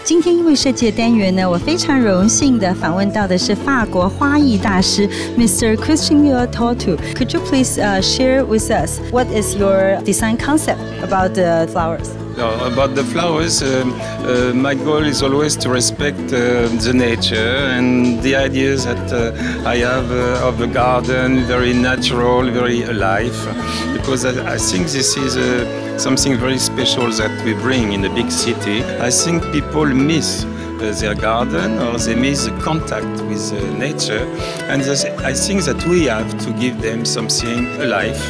今天因为设计的单元呢，我非常荣幸的访问到的是法国花艺大师 Mr. Christian Tortu. Could you please share with us what is your design concept about the flowers? About the flowers, my goal is always to respect the nature and the ideas that I have of the garden, very natural, very alive, because I think this is something very special that we bring in a big city. I think people miss their garden or they miss the contact with nature, and I think that we have to give them something alive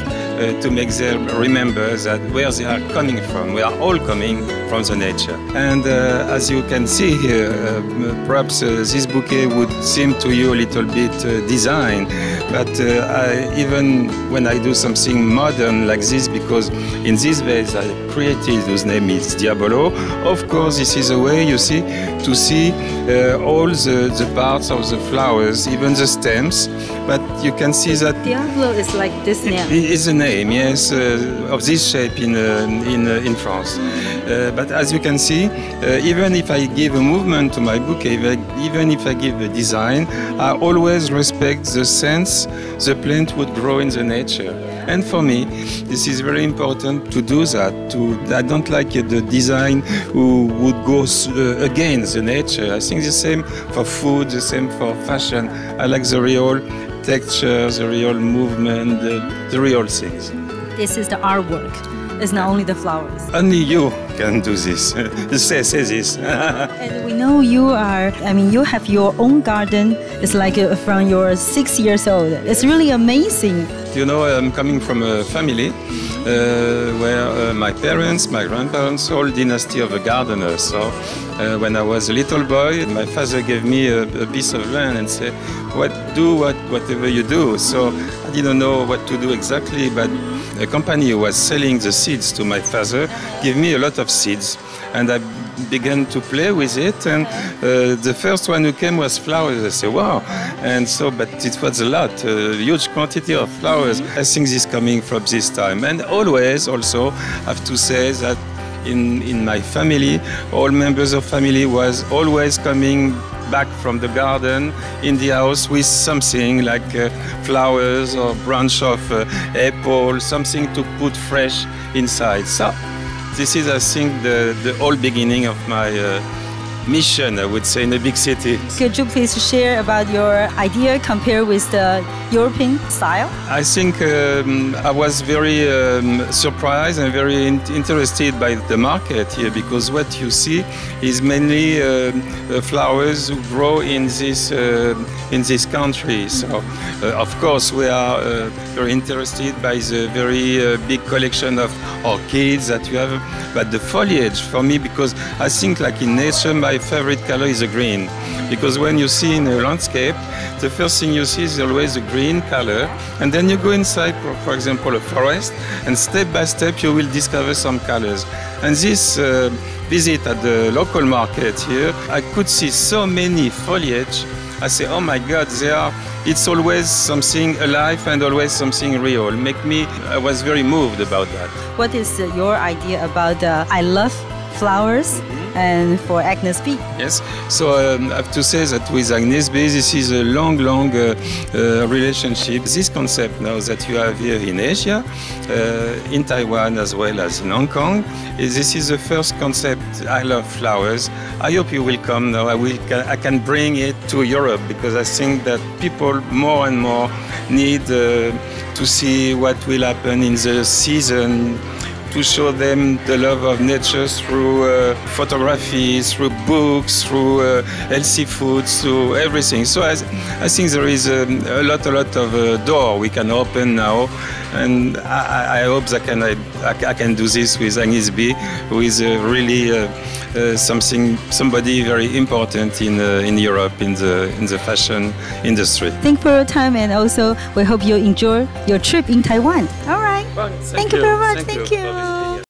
to make them remember that where they are coming from. We are all coming from the nature. And as you can see here, perhaps this bouquet would seem to you a little bit design, but even when I do something modern like this, because in this vase I created, whose name is Diabolo, of course this is a way, you see, to see all the parts of the flowers, even the stems, but you can see that Diabolo is like this name. It's a name, yes, of this shape in France. But as you can see, even if I give a movement to my bouquet, even if I give a design, I always respect the sense the plant would grow in the nature. And for me, this is very important to do that. I don't like the design who would go against the nature. I think the same for food, the same for fashion. I like the real texture, the real movement, the real things. This is the artwork. It's not only the flowers. Only you can do this. Say this. And we know you have your own garden. It's like from your 6 years old. It's really amazing. You know, I'm coming from a family where my parents, my grandparents, all dynasty of gardeners. So when I was a little boy, my father gave me a piece of land and said, whatever you do. So I didn't know what to do exactly, but a company who was selling the seeds to my father gave me a lot of seeds, and I began to play with it, and the first one who came was flowers. I said, wow. And so, but it was a lot, a huge quantity of flowers. I think this coming from this time. And always also have to say that in my family, all members of family was always coming back from the garden in the house with something like flowers or branch of apple, something to put fresh inside. So this is, I think, the whole beginning of my mission, I would say, in a big city. Could you please share about your idea compared with the European style? I think I was very surprised and very interested by the market here, because what you see is mainly flowers who grow in this country. So, of course, we are very interested by the very big collection of orchids that you have, but the foliage for me, because I think like in nature, my favorite color is the green, because when you see in a landscape, the first thing you see is always a green color, and then you go inside, for example, a forest, and step by step you will discover some colors. And this visit at the local market here, I could see so many foliage. I say, oh my God, it's always something alive and always something real. I was very moved about that. What is your idea about I love flowers and for Agnes B? Yes, so I have to say that with Agnes B, this is a long relationship. This concept now that you have here in Asia, in Taiwan as well as in Hong Kong, this is the first concept, I love flowers. I hope you will come now. I can bring it to Europe, because I think that people more and more need to see what will happen in the season, to show them the love of nature through photography, through books, through healthy foods, through everything. So I think there is a lot of door we can open now, and I hope that I can do this with Agnes B, who is really somebody very important in Europe in the fashion industry. Thank you for your time, and also we hope you enjoy your trip in Taiwan. All right. Well, thank you very much. Thank you.